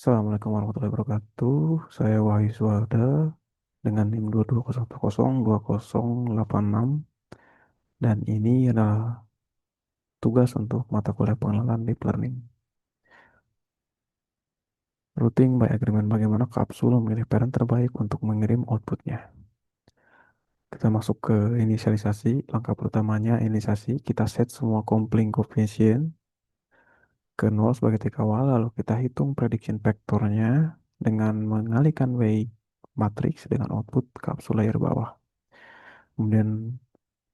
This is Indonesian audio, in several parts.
Assalamualaikum warahmatullahi wabarakatuh. Saya Wahyu Suwarda dengan NIM 2201020086 dan ini adalah tugas untuk mata kuliah pengenalan deep learning. Routing by agreement, bagaimana kapsul memilih parent terbaik untuk mengirim outputnya. Kita masuk ke inisialisasi. Langkah pertamanya inisialisasi. Kita set semua coupling coefficient ke 0 sebagai titik awal, lalu kita hitung prediction vektornya dengan mengalihkan weight matrix dengan output kapsul layer bawah. Kemudian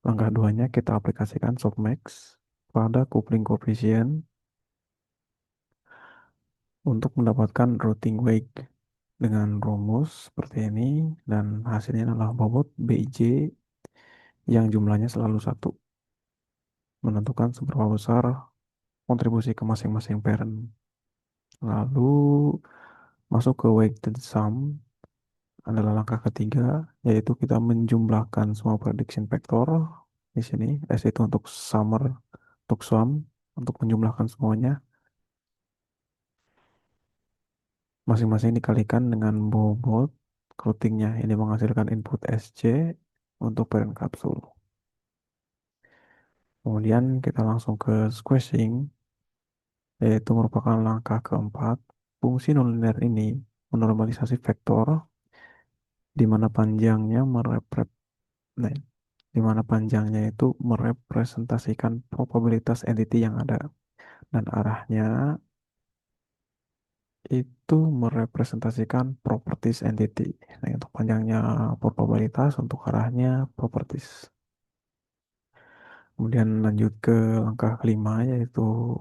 langkah duanya kita aplikasikan softmax pada coupling coefficient untuk mendapatkan routing weight dengan rumus seperti ini, dan hasilnya adalah bobot BIJ yang jumlahnya selalu satu, menentukan seberapa besar kontribusi ke masing-masing parent. Lalu masuk ke weighted sum adalah langkah ketiga, yaitu kita menjumlahkan semua prediction vector di sini. S itu untuk summer, untuk sum, untuk menjumlahkan semuanya. Masing-masing dikalikan dengan bobot routingnya. Ini menghasilkan input SC untuk parent kapsul. Kemudian kita langsung ke squashing, yaitu merupakan langkah keempat. Fungsi nonlinear ini menormalisasi vektor di mana panjangnya nah, di mana panjangnya itu merepresentasikan probabilitas entity yang ada, dan arahnya itu merepresentasikan properties entity. Nah, untuk panjangnya probabilitas, untuk arahnya properties. Kemudian lanjut ke langkah kelima, yaitu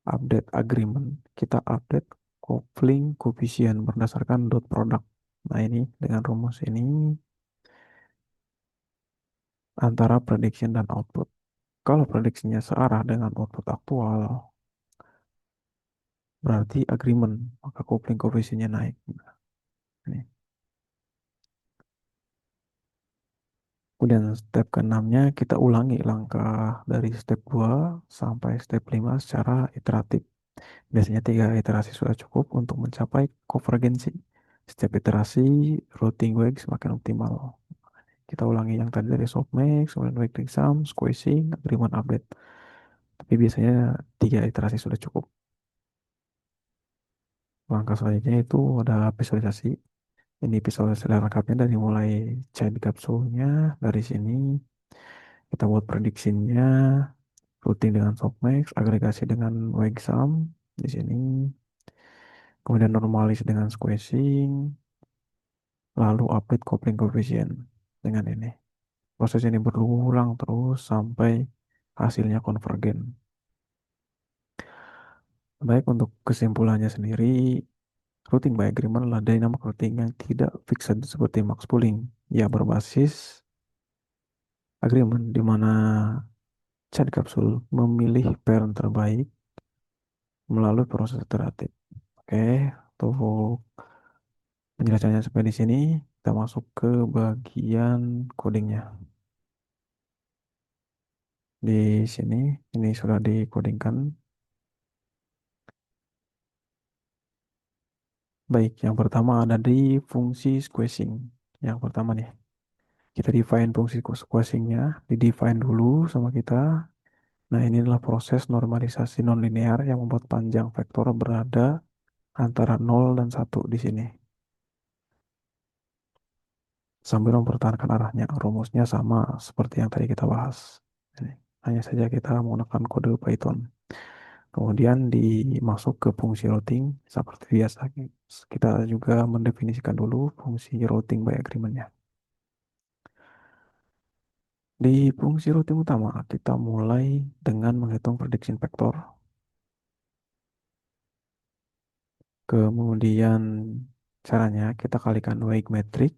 update agreement. Kita update coupling coefficient berdasarkan dot product. Nah, ini dengan rumus ini antara prediction dan output. Kalau prediksinya searah dengan output aktual, berarti agreement, maka coupling coefficientnya naik. Nah, ini. Kemudian step ke-6-nya kita ulangi langkah dari step 2 sampai step 5 secara iteratif. Biasanya 3 iterasi sudah cukup untuk mencapai konvergensi. Setiap iterasi, routing weight semakin optimal. Kita ulangi yang tadi dari softmax, kemudian weighting sum, squeezing, agreement update. Tapi biasanya 3 iterasi sudah cukup. Langkah selanjutnya itu ada visualisasi. Ini visualisasi lengkapnya dari mulai child kapsulnya, dari sini kita buat prediksinya, routing dengan softmax, agregasi dengan weight sum di sini, kemudian normalis dengan squeezing, lalu update coupling coefficient dengan ini. Proses ini berulang terus sampai hasilnya konvergen. Baik, untuk kesimpulannya sendiri, routing by agreement adalah dynamic routing yang tidak fixed seperti max pooling. Ya, berbasis agreement di mana Chad kapsul memilih parent terbaik melalui proses iteratif. Oke, untuk penjelasannya sampai di sini, kita masuk ke bagian codingnya. Di sini, ini sudah dikodingkan. Baik, yang pertama ada di fungsi squeezing. Yang pertama nih, kita define fungsi squeezingnya, di-define dulu sama kita. Nah, ini adalah proses normalisasi nonlinear yang membuat panjang vektor berada antara 0 dan 1 di sini. Sambil mempertahankan arahnya, rumusnya sama seperti yang tadi kita bahas. Ini. Hanya saja kita menggunakan kode Python. Kemudian dimasuk ke fungsi routing seperti biasa. Kita juga mendefinisikan dulu fungsi routing by agreement-nya. Di fungsi routing utama, kita mulai dengan menghitung prediction vector. Kemudian caranya kita kalikan weight metric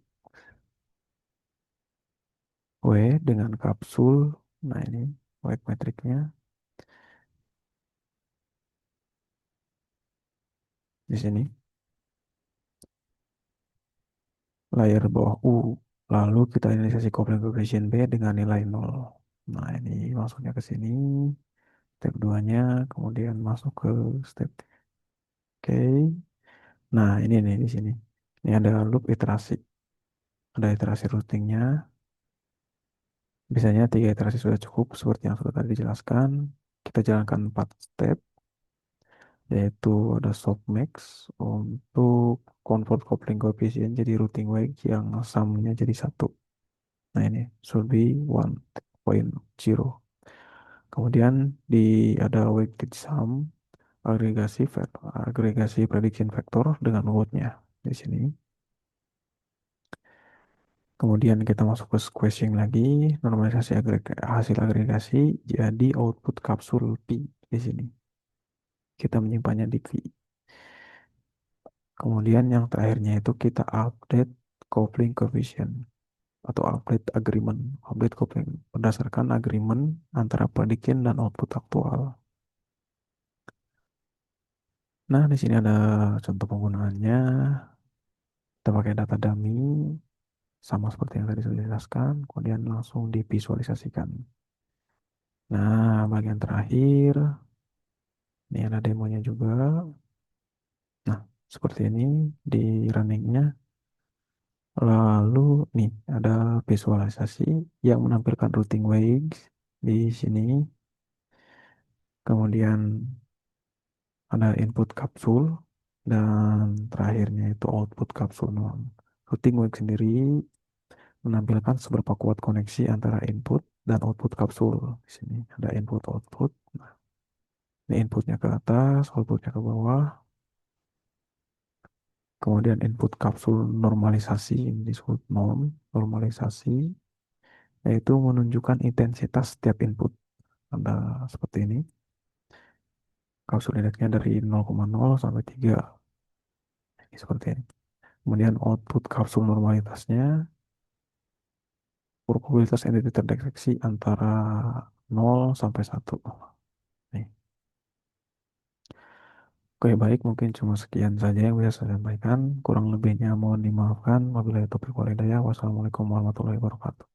W dengan kapsul. Nah, ini weight metricnya di sini. Layer bawah U. Lalu kita inisiasi coupling coefficient B dengan nilai 0. Nah, ini masuknya ke sini. Step 2-nya, kemudian masuk ke step Oke. Nah, ini nih di sini. Ini ada loop iterasi. Ada iterasi routingnya. Biasanya 3 iterasi sudah cukup seperti yang sudah tadi dijelaskan. Kita jalankan 4 step, yaitu ada softmax untuk convert coupling coefficient jadi routing weight yang sumnya jadi satu. Nah ini should be 1.0. Kemudian di ada weighted sum agregasi prediction factor dengan loadnya di sini. Kemudian kita masuk ke squashing lagi, normalisasi hasil agregasi jadi output kapsul P di sini. Kita menyimpannya di P. Kemudian yang terakhirnya itu kita update coupling coefficient atau update coupling berdasarkan agreement antara prediction dan output aktual. Nah, di sini ada contoh penggunaannya. Kita pakai data dummy sama seperti yang tadi sudah dijelaskan, kemudian langsung divisualisasikan. Nah, bagian terakhir, ini ada demonya juga. Nah, seperti ini di runningnya. Lalu nih ada visualisasi yang menampilkan routing waves di sini. Kemudian ada input kapsul dan terakhirnya itu output kapsul. Nah, routing wave sendiri menampilkan seberapa kuat koneksi antara input dan output kapsul. Di sini ada input output. Nah, ini inputnya ke atas, outputnya ke bawah. Kemudian input kapsul normalisasi, ini disebut normalisasi, yaitu menunjukkan intensitas setiap input. Ada seperti ini. Kapsul indeksnya dari 0,0 sampai 3. Ini seperti ini. Kemudian output kapsul normalitasnya, probabilitas entity terdeteksi antara 0 sampai 1. Nih. Oke, baik, mungkin cuma sekian saja yang bisa saya sampaikan. Kurang lebihnya mohon dimaafkan. Wabillahi taufiq wal hidayah. Wassalamualaikum warahmatullahi wabarakatuh.